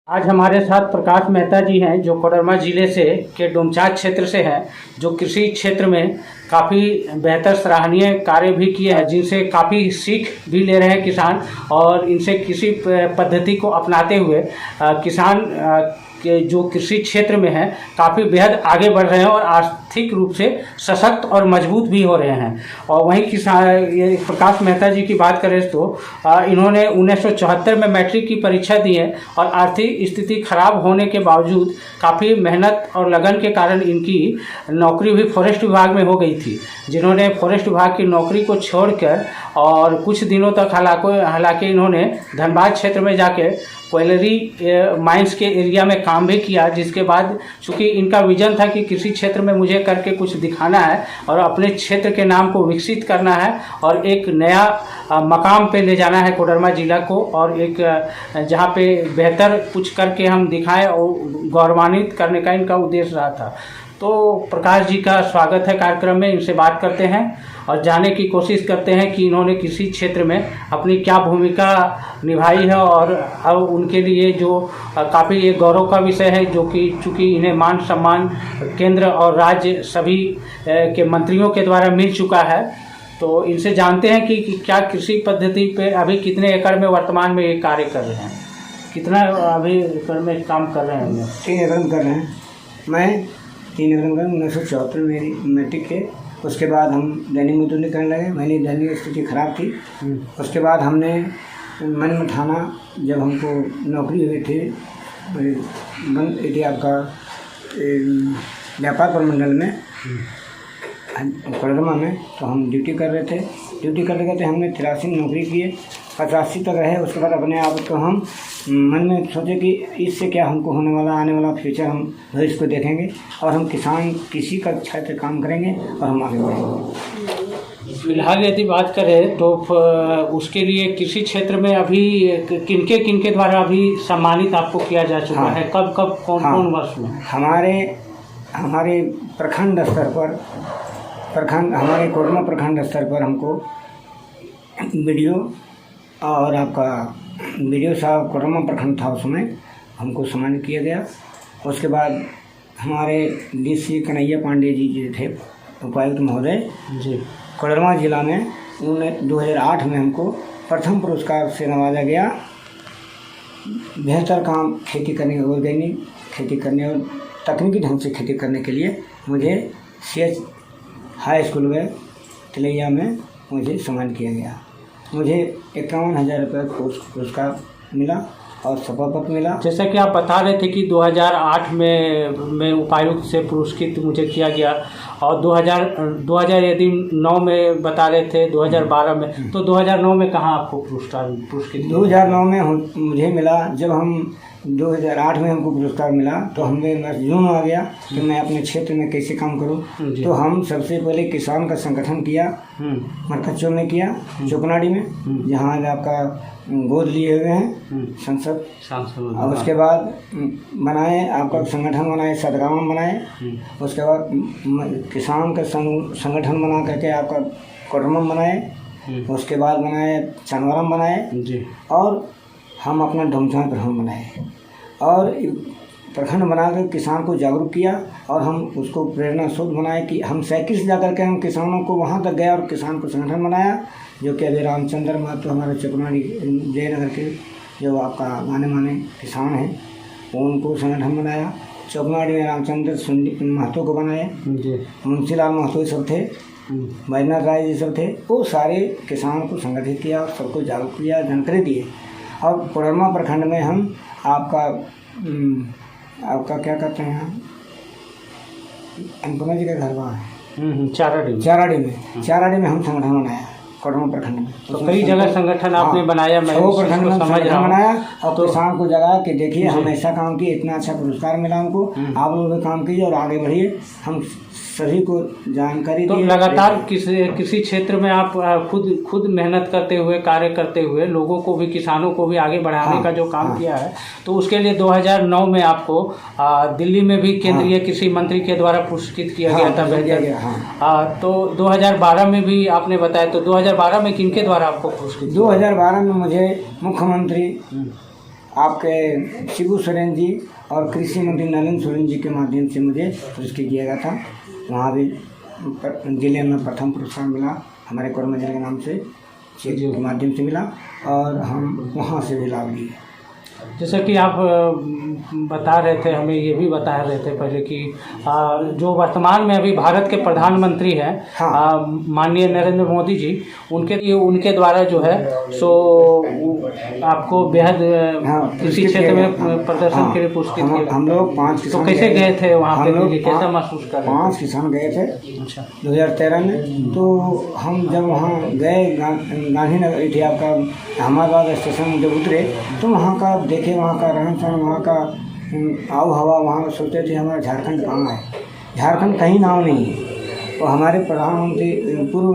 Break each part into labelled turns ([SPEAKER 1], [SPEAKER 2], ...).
[SPEAKER 1] आज हमारे साथ प्रकाश मेहता जी हैं जो कोडरमा ज़िले से के डोमचांच क्षेत्र से हैं, जो कृषि क्षेत्र में काफ़ी बेहतर सराहनीय कार्य भी किए हैं, जिनसे काफ़ी सीख भी ले रहे हैं किसान। और इनसे कृषि पद्धति को अपनाते हुए किसान के जो कृषि क्षेत्र में हैं काफ़ी बेहद आगे बढ़ रहे हैं और आर्थिक रूप से सशक्त और मजबूत भी हो रहे हैं। और वहीं किसान ये प्रकाश मेहता जी की बात करें तो इन्होंने 1974 में मैट्रिक की परीक्षा दी है और आर्थिक स्थिति खराब होने के बावजूद काफ़ी मेहनत और लगन के कारण इनकी नौकरी भी फॉरेस्ट विभाग में हो गई थी, जिन्होंने फॉरेस्ट विभाग की नौकरी को छोड़कर और कुछ दिनों तक हालांकि इन्होंने धनबाद क्षेत्र में जाके क्वाइलरी माइंस के एरिया में काम भी किया, जिसके बाद चूँकि इनका विजन था कि कृषि क्षेत्र में मुझे करके कुछ दिखाना है और अपने क्षेत्र के नाम को विकसित करना है और एक नया मकाम पे ले जाना है कोडरमा जिला को, और एक जहाँ पे बेहतर कुछ करके हम दिखाएं और गौरवान्वित करने का इनका उद्देश्य रहा था। तो प्रकाश जी का स्वागत है कार्यक्रम में। इनसे बात करते हैं और जानने की कोशिश करते हैं कि इन्होंने कृषि क्षेत्र में अपनी क्या भूमिका निभाई है और अब उनके लिए जो काफ़ी एक गौरव का विषय है, जो कि चूँकि इन्हें मान सम्मान केंद्र और राज्य सभी के मंत्रियों के द्वारा मिल चुका है। तो इनसे जानते हैं कि क्या कृषि पद्धति पे अभी कितने एकड़ में वर्तमान में ये कार्य कर रहे हैं, कितना अभी एकड़ में काम कर रहे हैं?
[SPEAKER 2] 3 एकड़ में कर रहे हैं। मैं 3 एकड़ में 1974 में मेरी मैट्रिक के उसके बाद हम दैनिक मजदूरी करने लगे। मेरी दैनिक स्थिति खराब थी। उसके बाद हमने मन में ठाना, जब हमको नौकरी हुई थी बंद आपका व्यापार प्रमंडल में कोडरमा में, तो हम ड्यूटी कर रहे थे। ड्यूटी करते करते हमने 83 नौकरी किए, 85 तक रहे। उसके बाद अपने आप को हम मन में सोचे कि इससे क्या हमको होने वाला आने वाला फ्यूचर हम भविष्य को देखेंगे और हम किसान कृषि का क्षेत्र काम करेंगे और हम आगे बढ़ेंगे।
[SPEAKER 1] फिलहाल यदि बात करें तो उसके लिए कृषि क्षेत्र में अभी किनके द्वारा अभी सम्मानित आपको किया जा चुका है? कब कौन वर्ष में?
[SPEAKER 2] हमारे प्रखंड स्तर पर हमारे कोडरमा प्रखंड स्तर पर हमको वीडियो और आपका वीडियो साहब कोडरमा प्रखंड था, उसमें हमको सम्मानित किया गया। उसके बाद हमारे DC कन्हैया पांडे जी जो थे उपायुक्त महोदय जी कोडरमा जिला में, उन्होंने 2008 में हमको प्रथम पुरस्कार से नवाजा गया। बेहतर काम खेती करने का ऑर्गेनिक खेती करने और तकनीकी ढंग से खेती करने के लिए मुझे CH हाई स्कूल में तिलैया में मुझे सम्मानित किया गया। मुझे 51,000 रुपये पुरस्कार मिला और सफलपत्र मिला।
[SPEAKER 1] जैसा कि आप बता रहे थे कि 2008 में उपायुक्त से पुरस्कृत मुझे किया गया और 2000 यदि 9 में बता रहे थे, 2012 में, तो 2009 में कहाँ आपको पुरस्कृत?
[SPEAKER 2] 2009 में मुझे मिला। जब हम 2008 में हमको पुरस्कार मिला तो हमें जुनून आ गया कि मैं अपने क्षेत्र में कैसे काम करूं। तो हम सबसे पहले किसान का संगठन किया, मरकच्चों में किया, चोकनाड़ी में, जहां आपका गोद लिए हुए हैं संसद। और उसके बाद बनाए आपका संगठन बनाए, सदगांव में बनाए। उसके बाद किसान का संगठन बना करके आपका कोडरमा बनाए। उसके बाद बनाए चनवरम बनाए और हम अपना डोमचांच प्रखंड बनाए और प्रखंड बनाकर किसान को जागरूक किया और हम उसको प्रेरणा स्रोत बनाए कि हम साइकिल से जाकर के हम किसानों को वहाँ तक गए और किसान को संगठन बनाया, जो कि अभी रामचंद्र महतो हमारे चकुनाड़ी जयनगर के जो आपका माने माने किसान हैं वो उनको संगठन बनाया। चकुनाड़ी में रामचंद्र महतो को बनाए, मुंशीलाल महतो सब थे, बैजनाथ राय जी सब थे। वो सारे किसानों को संगठित किया और सबको जागरूक किया, जानकारी दिए। और कोडरमा प्रखंड में हम आपका क्या कहते हैं, अन्नपूर्णा जी का घर वहाँ है चाराडी में हम संगठन बनाया कोडरमा प्रखंड में।
[SPEAKER 1] तो कई जगह संगठन आपने बनाया, मैं
[SPEAKER 2] वो प्रखंड में संगठन बनाया और तो किसान को जगाया कि देखिए हम ऐसा काम किए, इतना अच्छा पुरस्कार मिला हमको, आप लोग भी काम कीजिए और आगे बढ़िए। हम सभी को जानकारी
[SPEAKER 1] तो लगातार किसी क्षेत्र में आप खुद मेहनत करते हुए, कार्य करते हुए लोगों को भी, किसानों को भी आगे बढ़ाने का जो काम किया है, तो उसके लिए 2009 में आपको दिल्ली में भी केंद्रीय कृषि मंत्री के द्वारा पुरस्कृत किया गया था। तो 2012 में भी आपने बताया, तो 2012 में किनके द्वारा आपको पुरस्कृत?
[SPEAKER 2] 2012 में मुझे मुख्यमंत्री आपके शिबू सोरेन जी और कृषि मंत्री नरेंद्र सोरेन जी के माध्यम से मुझे पुरस्कृत किया गया था। वहाँ भी जिले में प्रथम पुरस्कार मिला, हमारे कोडरमा जिले के नाम से के माध्यम से मिला, और हम वहाँ से भी लाभ लिए।
[SPEAKER 1] जैसा कि आप बता रहे थे, हमें ये भी बता रहे थे पहले कि जो वर्तमान में अभी भारत के प्रधानमंत्री हैं,
[SPEAKER 2] हाँ,
[SPEAKER 1] माननीय नरेंद्र मोदी जी, उनके द्वारा जो है सो आपको बेहद कृषि क्षेत्र में प्रदर्शन के लिए पुरस्कृत किया।
[SPEAKER 2] हम लोग 5 किसान,
[SPEAKER 1] तो कैसे गए थे वहाँ पे, कैसा महसूस कर रहे थे?
[SPEAKER 2] 5 किसान गए थे।
[SPEAKER 1] अच्छा।
[SPEAKER 2] 2013 में। तो हम जब वहाँ गए, गांधीनगर एटी आपका अहमदाबाद स्टेशन में जब उतरे तो वहाँ का देखे, वहाँ का रहन सहन, वहाँ का आव हवा, वहाँ सोचते थे हमारा झारखंड कहाँ है। झारखंड कहीं नाम नहीं है। तो हमारे प्रधानमंत्री, पूर्व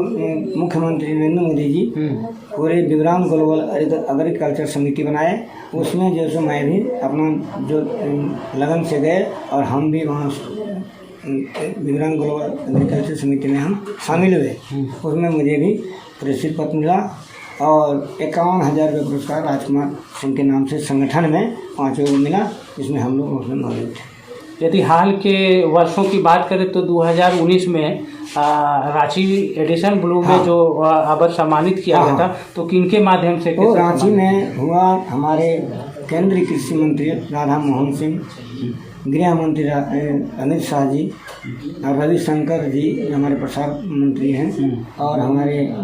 [SPEAKER 2] मुख्यमंत्री नरेंद्र मोदी जी पूरे विब्रांत ग्लोबल एग्रीकल्चर समिति बनाए। उसमें जैसे मैं भी अपना जो लगन से गए और हम भी वहाँ विब्रांत ग्लोबल एग्रीकल्चर समिति में हम शामिल हुए। उसमें मुझे भी पुरस्कृत पत्र मिला और 51,000 रुपये पुरस्कार राजकुमार सिंह के नाम से संगठन में 5 को मिला, जिसमें हम लोग उसमें मौजूद थे।
[SPEAKER 1] यदि हाल के वर्षों की बात करें तो 2019 में रांची एडिशन ब्लू में जो अवार्ड सम्मानित किया गया था, तो किनके माध्यम से?
[SPEAKER 2] तो रांची में हुआ हमारे केंद्रीय कृषि मंत्री राधा मोहन सिंह, गृह मंत्री अमित शाह जी और रविशंकर जी हमारे प्रसार मंत्री हैं, और हमारे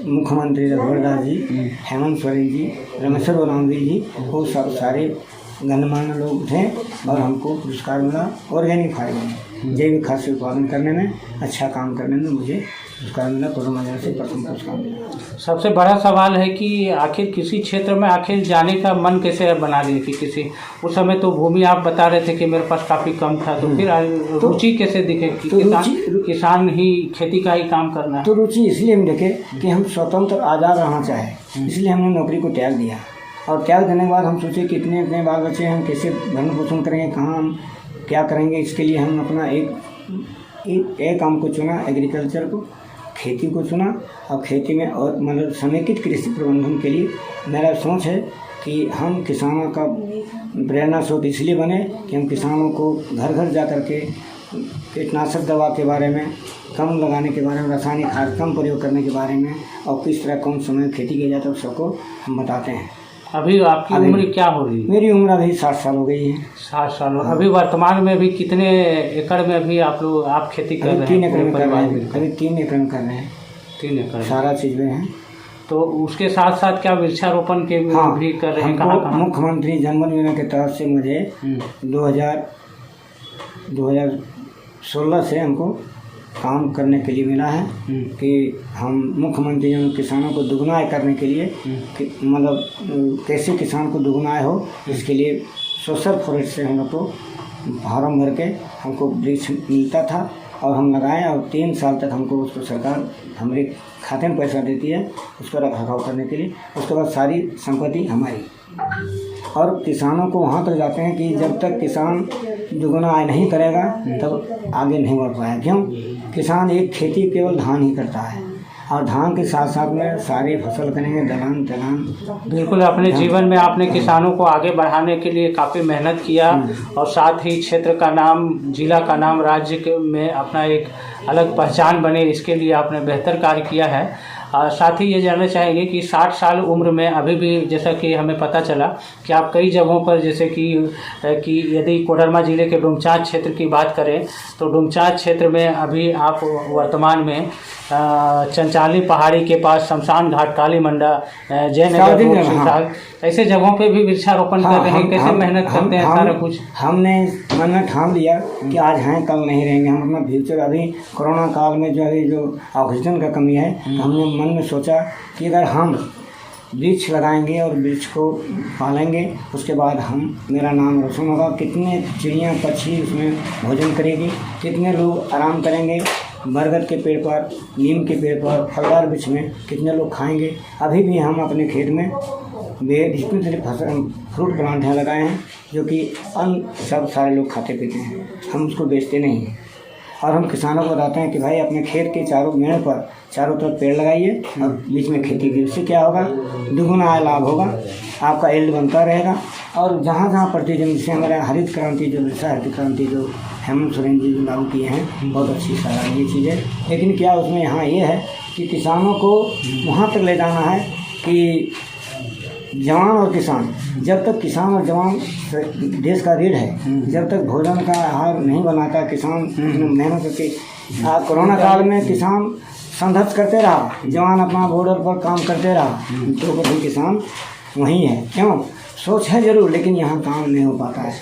[SPEAKER 2] मुख्यमंत्री रघुवर दास जी, हेमंत सोरेन जी, रमेश्वर ओरांवी जी, वो सब सारे गणमान्य लोग थे। और हमको पुरस्कार मिला ऑर्गेनिक फार्मिंग, जैविक खाद से उत्पादन करने में, अच्छा काम करने में मुझे पुरस्कार मिला। कोडरमा जिले से प्रथम पुरस्कार मिला।
[SPEAKER 1] सबसे बड़ा सवाल है कि आखिर किसी क्षेत्र में आखिर जाने का मन कैसे बना लिए कि किसी, उस समय तो भूमि आप बता रहे थे कि मेरे पास काफ़ी कम था, तो फिर रुचि कैसे दिखे कि किसान ही खेती का ही काम करना है?
[SPEAKER 2] तो रुचि इसलिए हम देखे कि हम स्वतंत्र आज़ाद रहना चाहें, इसलिए हमने नौकरी को त्याग दिया। और त्याग देने के बाद हम सोचे कि इतने बाल बच्चे हम कैसे भरण पोषण करेंगे, कहाँ हम क्या करेंगे। इसके लिए हम अपना एक काम को चुना, एग्रीकल्चर को, खेती को चुना। और खेती में और मतलब समेकित कृषि प्रबंधन के लिए मेरा सोच है कि हम किसानों का प्रेरणा स्रोत इसलिए बने कि हम किसानों को घर घर जा कर के कीटनाशक दवा के बारे में कम लगाने के बारे में, रासायनिक खाद कम प्रयोग करने के बारे में, और किस तरह कौन समय खेती किया जाता है सबको हम बताते हैं।
[SPEAKER 1] अभी आपकी उम्र क्या हो रही है?
[SPEAKER 2] मेरी उम्र अभी 60 साल हो गई है।
[SPEAKER 1] 60 साल। अभी वर्तमान में भी कितने एकड़ में अभी आप खेती कर रहे हैं?
[SPEAKER 2] 3 एकड़ में कर रहे हैं। अभी 3 एकड़ में कर रहे हैं।
[SPEAKER 1] 3 एकड़
[SPEAKER 2] सारा चीज़ में है।
[SPEAKER 1] तो उसके साथ साथ क्या वृक्षारोपण के भी कर रहे हैं? कहाँ?
[SPEAKER 2] मुख्यमंत्री जन्मदिन योजना के तरफ से मुझे 2016 से हमको काम करने के लिए मिला है कि हम मुख्यमंत्री किसानों को दुगना आय करने के लिए मतलब कैसे किसान को दुगना आय हो, इसके लिए सोशल फॉरेस्ट से हम लोग को फार्म भर के हमको वृक्ष मिलता था और हम लगाएं, और 3 साल तक हमको उसको सरकार हमारे खाते में पैसा देती है उसको रख रखाव करने के लिए। उसके बाद सारी संपत्ति हमारी। और किसानों को वहाँ तक जाते हैं कि जब तक किसान दुगुना आय नहीं करेगा तब आगे नहीं बढ़ पाएगा। क्यों? किसान एक खेती केवल धान ही करता है, और धान के साथ साथ में सारी फसल करेंगे, दलहन।
[SPEAKER 1] बिल्कुल, अपने जीवन में आपने किसानों को आगे बढ़ाने के लिए काफ़ी मेहनत किया, और साथ ही क्षेत्र का नाम, जिला का नाम, राज्य में अपना एक अलग पहचान बने, इसके लिए आपने बेहतर कार्य किया है। साथ ही ये जानना चाहेंगे कि 60 साल उम्र में अभी भी, जैसा कि हमें पता चला कि आप कई जगहों पर, जैसे कि यदि कोडरमा जिले के डोमचांच क्षेत्र की बात करें तो डोमचांच क्षेत्र में अभी आप वर्तमान में चंचाली पहाड़ी के पास शमशान घाट, काली मंडा, जयनगर, ऐसे जगहों पे भी वृक्षारोपण कर रहे हैं। कैसे मेहनत करते हैं सारा कुछ?
[SPEAKER 2] हमने मन में ठान लिया कि आज हैं कल नहीं रहेंगे। हम अपना फ्यूचर, अभी कोरोना काल में जो ऑक्सीजन का कमी है, हमने मन में सोचा कि अगर हम वृक्ष लगाएंगे और वृक्ष को पालेंगे, उसके बाद मेरा नाम रोशन होगा। कितने चिड़ियाँ पक्षी उसमें भोजन करेगी, कितने लोग आराम करेंगे बरगद के पेड़ पर, नीम के पेड़ पर, फलदार वृक्ष में कितने लोग खाएंगे। अभी भी हम अपने खेत में जितने फसल फ्रूट प्लांट हैं लगाए हैं, जो कि अन्न सब सारे लोग खाते पीते हैं, हम उसको बेचते नहीं हैं। और हम किसानों को बताते हैं कि भाई अपने खेत के चारों मेड़ पर चारों तरफ पेड़ लगाइए और बीच में खेती कीजिए। इससे क्या होगा? दुगुना आय लाभ होगा। आपका यील्ड बनता रहेगा। और जहाँ जहाँ पड़ती जमीन से हमारा हरित क्रांति जो हरित क्रांति जो हेमंत सोरेन जी जो लागू किए हैं, बहुत अच्छी सराहनीय चीज़ है। लेकिन क्या उसमें यहाँ ये है कि किसानों को वहाँ तक ले जाना है कि जवान और किसान, जब तक किसान और जवान देश का रीढ़ है, जब तक भोजन का आहार नहीं बनाता किसान मेहनत करके। कोरोना काल में किसान संघर्ष करते रहा, जवान अपना बॉर्डर पर काम करते रहा, तो कभी किसान वहीं है। क्यों? सोच है जरूर, लेकिन यहाँ काम नहीं हो पाता है।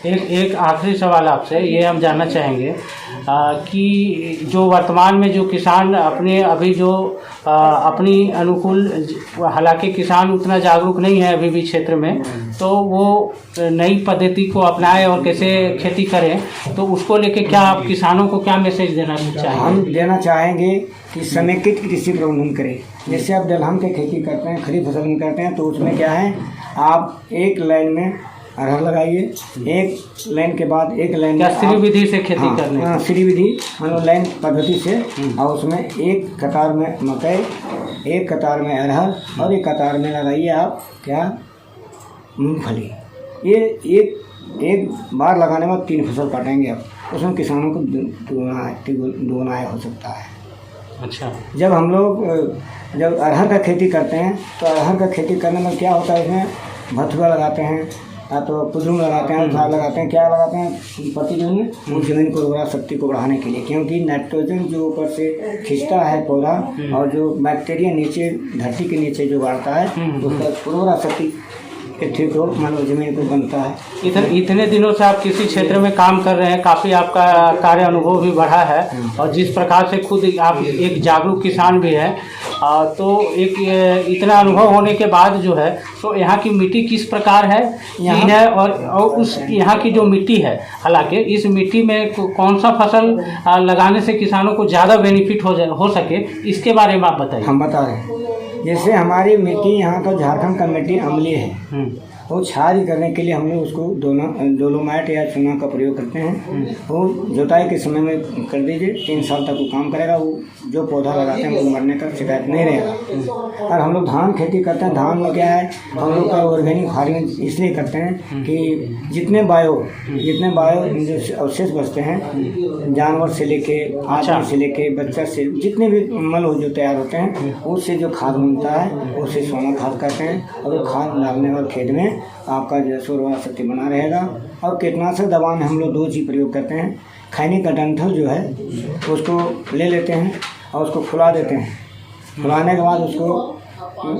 [SPEAKER 1] एक आखिरी सवाल आपसे ये हम जानना चाहेंगे कि जो वर्तमान में जो किसान अपने अभी जो अपनी अनुकूल, हालांकि किसान उतना जागरूक नहीं है अभी भी क्षेत्र में, तो वो नई पद्धति को अपनाए और कैसे खेती करें, तो उसको लेके क्या आप किसानों को क्या मैसेज देना चाहेंगे?
[SPEAKER 2] हम देना चाहेंगे कि समेकित कृषि प्रबंधन करें। जैसे आप दलहन की खेती करते हैं, खरीफ फसल में करते हैं, तो उसमें क्या है, आप एक लाइन में अरहर लगाइए, एक लाइन के बाद एक लाइन
[SPEAKER 1] क्या श्री विधि से खेती करने?
[SPEAKER 2] हाँ, श्री विधि मतलब लाइन पद्धति से, और उसमें एक कतार में मकई, एक कतार में अरहर और एक कतार में लगाइए आप क्या, मूंगफली। ये एक बार लगाने में 3 फसल काटेंगे आप, उसमें किसानों को दोगुना आय हो सकता है।
[SPEAKER 1] अच्छा,
[SPEAKER 2] जब हम लोग जब अरहर का खेती करते हैं, तो अरहर का खेती करने में क्या होता है, इसमें भथुआ लगाते हैं या तो पुदरूम लगाते हैं, धार लगाते हैं, क्या लगाते हैं प्रतिदिन उस जमीन को उर्वरा शक्ति को बढ़ाने के लिए, क्योंकि नाइट्रोजन जो ऊपर से खींचता है पौधा और जो बैक्टीरिया नीचे धरती के नीचे जो बढ़ता है, उसका उर्वरा शक्ति ठीक हो, मानो जमीन को बनता है।
[SPEAKER 1] इतने दिनों से आप किसी क्षेत्र में काम कर रहे हैं, काफ़ी आपका कार्य अनुभव भी बढ़ा है, और जिस प्रकार से खुद आप एक जागरूक किसान भी हैं, तो एक इतना अनुभव होने के बाद जो है, तो यहाँ की मिट्टी किस प्रकार है है और उस यहाँ की जो मिट्टी है, हालांकि इस मिट्टी में कौन सा फसल लगाने से किसानों को ज़्यादा बेनिफिट हो सके, इसके बारे में आप बताइए।
[SPEAKER 2] हम बता रहे हैं, जैसे हमारी मिट्टी यहाँ का झारखंड का मिट्टी अम्लीय है, वो क्षारीय करने के लिए हम लोग उसको डोलोमाइट या चूना का प्रयोग करते हैं। वो जुताई के समय में कर दीजिए, 3 साल तक वो काम करेगा, वो जो पौधा लगाते हैं वो मरने का शिकायत नहीं रहेगा। और हम लोग धान खेती करते हैं, धान में क्या है, हम लोग का ऑर्गेनिक फार्मिंग इसलिए करते हैं कि जितने बायो जो अवशेष बचते हैं, जानवर से लेके आदमी से लेके बच्चा से, जितने भी मल जो तैयार होते हैं, उससे जो खाद बनता है उसे सोना खाद कहते हैं। और वो खाद डालने वाले खेत में आपका जो उर्वरा शक्ति बना रहेगा। और कीटनाशक दवा में हम लोग 2 चीज़ प्रयोग करते हैं। खैनी का डंठल जो है उसको ले लेते हैं और उसको फुला देते हैं, फुलाने के बाद उसको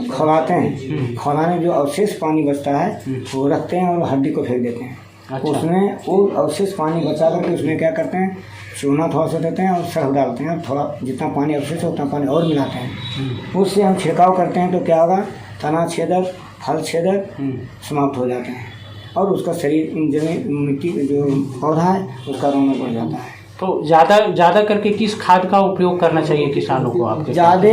[SPEAKER 2] खौलाते हैं, खौलाने जो अवशेष पानी बचता है वो रखते हैं और हड्डी को फेंक देते हैं। अच्छा। उसमें वो अवशेष पानी बचा करके उसमें क्या करते हैं, चूना थोड़ा सा देते हैं और सर्फ डालते हैं, और थोड़ा जितना पानी अवशेष है उतना पानी और मिलाते हैं। उससे हम छिड़काव करते हैं, तो क्या होगा, तना छेदक, फल छेदक समाप्त हो जाते हैं, और उसका शरीर जमीन मिट्टी जो पौधा है उसका रौनक बढ़ जाता है।
[SPEAKER 1] तो ज़्यादा करके किस खाद का उपयोग करना चाहिए किसानों को आपके?
[SPEAKER 2] ज़्यादा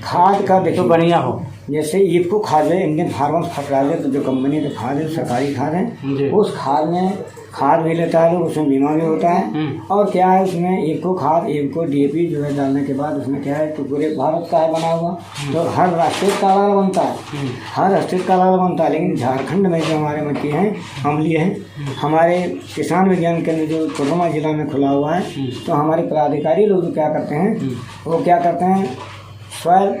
[SPEAKER 2] खाद का देखो
[SPEAKER 1] तो बढ़िया हो, जैसे
[SPEAKER 2] इफको खाद है, इंडियन फार्मर्स फर्टिलाइजर, तो जो कंपनी का खाद है सरकारी खाद है, उस खाद में खाद भी लेता है लोग, उसमें बीमा भी होता है। और क्या है उसमें इफको खाद, इफको डीएपी जो है डालने के बाद उसमें क्या है, तो पूरे भारत का है बना हुआ, तो हर राष्ट्रीय का अलग बनता है, हर राष्ट्रीय का अलग बनता है। लेकिन झारखंड में जो हमारे मिट्टी हैं अम्लीय है, हमारे किसान विज्ञान केंद्र जो कोडरमा जिला में खुला हुआ है, तो हमारे पदाधिकारी लोग क्या करते हैं, वो क्या करते हैं, सॉइल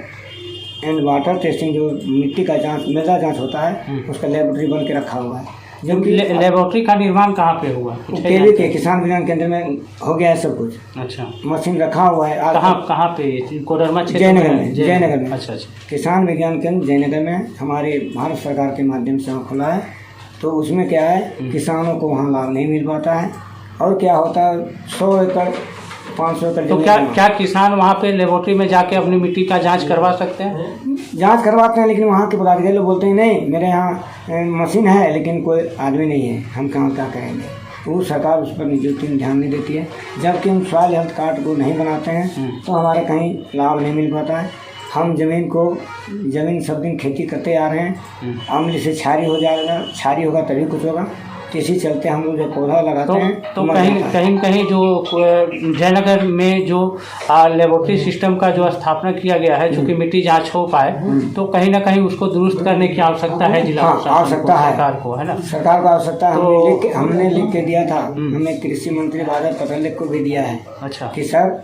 [SPEAKER 2] एंड वाटर टेस्टिंग, जो मिट्टी का जांच, मृदा जांच होता है, उसका लेबोरेटरी बन के रखा हुआ है।
[SPEAKER 1] जबकि लेबोरेटरी का निर्माण कहाँ पे हुआ?
[SPEAKER 2] केवी के किसान विज्ञान केंद्र में हो गया है सब कुछ। अच्छा, मशीन रखा हुआ है।
[SPEAKER 1] कहाँ पे? कोडरमा क्षेत्र
[SPEAKER 2] जयनगर में। जयनगर में।
[SPEAKER 1] अच्छा।
[SPEAKER 2] किसान विज्ञान केंद्र जयनगर में हमारे भारत सरकार के माध्यम से खुला है। तो उसमें क्या है, किसानों को वहाँ लाभ नहीं मिल पाता है। और क्या होता है, 100 एकड़ 500 एकड़।
[SPEAKER 1] तो क्या किसान वहाँ पे लेबोरेटरी में जाके अपनी मिट्टी का जांच करवा सकते हैं?
[SPEAKER 2] जांच करवाते हैं, लेकिन वहाँ के पदाधिकारी लोग बोलते हैं नहीं, मेरे यहाँ मशीन है लेकिन कोई आदमी नहीं है, हम क्या करेंगे। वो सरकार उस पर निजुक्ति ध्यान नहीं देती है। जबकि हम सॉइल हेल्थ कार्ड को नहीं बनाते हैं तो हमारे कहीं लाभ नहीं मिल पाता है। हम जमीन सब दिन खेती करते आ रहे हैं, अम्ल से क्षारी हो जाएगा, क्षारी होगा तभी कुछ होगा। तो इसी चलते हम लोग जब पौधा लगाते हैं
[SPEAKER 1] तो
[SPEAKER 2] मर
[SPEAKER 1] कहीं
[SPEAKER 2] जाता है।
[SPEAKER 1] कहीं कहीं जो जयनगर में जो लेबोरेटरी सिस्टम का जो स्थापना किया गया है, चूंकि मिट्टी जांच हो पाए, तो कहीं ना कहीं उसको दुरुस्त करने की आवश्यकता है जिला
[SPEAKER 2] हाँ,
[SPEAKER 1] प्रशासन को,
[SPEAKER 2] आवश्यकता है।
[SPEAKER 1] सरकार को, है ना।
[SPEAKER 2] सरकार को आवश्यकता है।
[SPEAKER 1] तो-
[SPEAKER 2] हमने लिख के दिया था, हमें कृषि मंत्री बादल पटेल को भी दिया है
[SPEAKER 1] अच्छा।
[SPEAKER 2] कि सर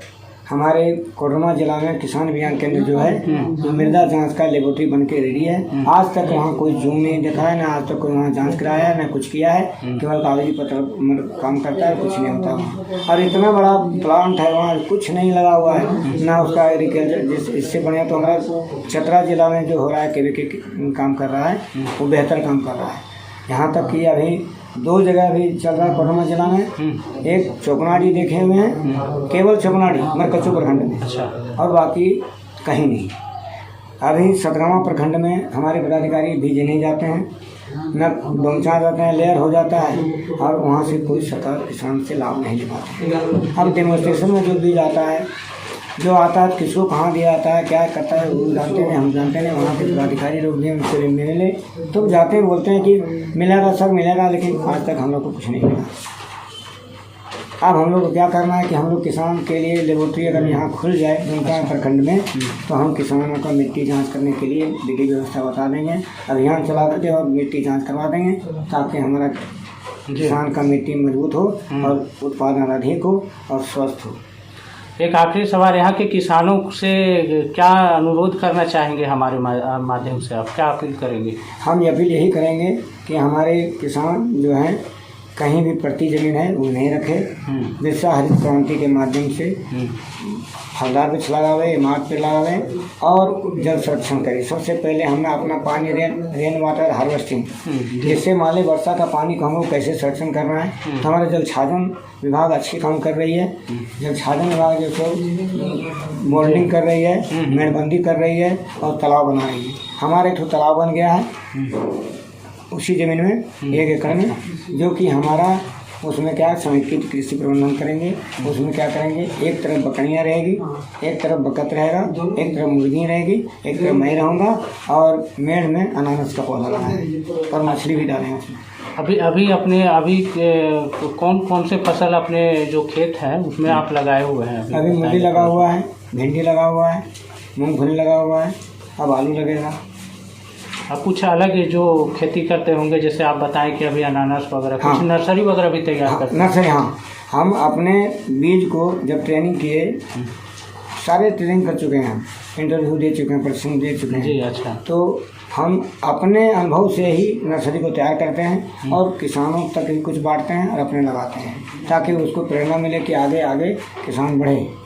[SPEAKER 2] हमारे कोडरमा जिला में किसान विज्ञान केंद्र जो है जो मृदा जांच का लेबोरेटरी बन के रेडी है। आज तक वहाँ कोई जूम नहीं देखा है, ना आज तक कोई वहाँ जांच कराया है, ना कुछ किया है। केवल कागजी पत्र काम करता है, कुछ नहीं होता वहाँ। और इतना बड़ा प्लांट है वहाँ, कुछ नहीं लगा हुआ है ना उसका एग्रीकल्चर। इससे बढ़िया तो हमारा चतरा जिला में जो हो रहा है केवी काम कर रहा है, वो बेहतर काम कर रहा है। यहाँ तक कि अभी 2 जगह भी चल रहा है कोडरमा जिला में। एक चोपनाड़ी देखे हुए हैं, केवल चोपनाड़ी मरकचो प्रखंड में,
[SPEAKER 1] अच्छा।
[SPEAKER 2] और बाकी कहीं नहीं। अभी 17वां प्रखंड में हमारे पदाधिकारी भेजे नहीं जाते हैं, न डोमचा जाते हैं, लेयर हो जाता है, और वहाँ से कोई सरकार किसान से लाभ नहीं ले पाते। अब डेमोस्ट्रेशन में जो बीज आता है, जो आता है किसको कहाँ दिया जाता है, क्या करता है, वो जानते नहीं, हम जानते नहीं। वहाँ के पदाधिकारी लोग भी उनसे मिले तो जाते हैं, बोलते हैं कि मिलेगा सर मिलेगा, लेकिन आज तक हम लोग को कुछ नहीं मिला। अब हम लोग को क्या करना है कि हम लोग किसान के लिए लेबोरेटरी अगर यहाँ खुल जाए उनका प्रखंड में, तो हम किसानों का मिट्टी जांच करने के लिए विधि व्यवस्था बता देंगे, अभियान चला करके और मिट्टी जांच करवा देंगे, ताकि हमारा किसान का मिट्टी मजबूत हो और उत्पादन अधिक हो और स्वस्थ हो।
[SPEAKER 1] एक आखिरी सवाल, यहाँ के किसानों से क्या अनुरोध करना चाहेंगे? हमारे माध्यम से आप क्या अपील करेंगे? हम
[SPEAKER 2] अपील यही करेंगे कि हमारे किसान जो हैं कहीं भी प्रति जमीन है वो नहीं रखे। जैसा हरित क्रांति के माध्यम से फलदार वृक्ष लगावे, इमारत पे लगावे और जल संरक्षण करें। सबसे पहले हमें अपना पानी रेन वाटर हार्वेस्टिंग, जिससे मान ली वर्षा का पानी को हम लोग कैसे संरक्षण करना है। तो हमारा जल छाजन विभाग अच्छी काम कर रही है। जल छाजन विभाग जो सो मोल्डिंग कर रही है, मेड़बंदी कर रही है और तालाब बना रही है। हमारे एक तालाब बन गया है उसी ज़मीन में 1 एकड़ में, जो कि हमारा उसमें क्या समेकित कृषि प्रबंधन करेंगे। उसमें क्या करेंगे, एक तरफ बकरियाँ रहेगी, एक तरफ बकत रहेगा, एक तरफ मुर्गी रहेगी, एक तरफ मैं रहूँगा, और मेड़ में अनानास का पौधा लगाएंगे और मछली भी डालेंगे उसमें।
[SPEAKER 1] अभी कौन कौन से फसल अपने जो खेत है उसमें आप लगाए हुए हैं?
[SPEAKER 2] अभी मूली लगा हुआ है, भिंडी लगा हुआ है, मूंगफली लगा हुआ है, अब आलू लगेगा।
[SPEAKER 1] अब कुछ अलग जो खेती करते होंगे, जैसे आप बताएं कि अभी अनानास वगैरह,
[SPEAKER 2] हाँ,
[SPEAKER 1] कुछ नर्सरी वगैरह भी तैयार करते हैं?
[SPEAKER 2] नर्सरी, हाँ। हम अपने बीज को जब ट्रेनिंग किए, सारे ट्रेनिंग कर चुके हैं, इंटरव्यू दे चुके हैं, प्रशिक्षण दे चुके हैं जी।
[SPEAKER 1] अच्छा।
[SPEAKER 2] तो हम अपने अनुभव से ही नर्सरी को तैयार करते हैं और किसानों तक भी कुछ बांटते हैं और अपने लगाते हैं, ताकि उसको प्रेरणा मिले कि आगे आगे किसान बढ़े।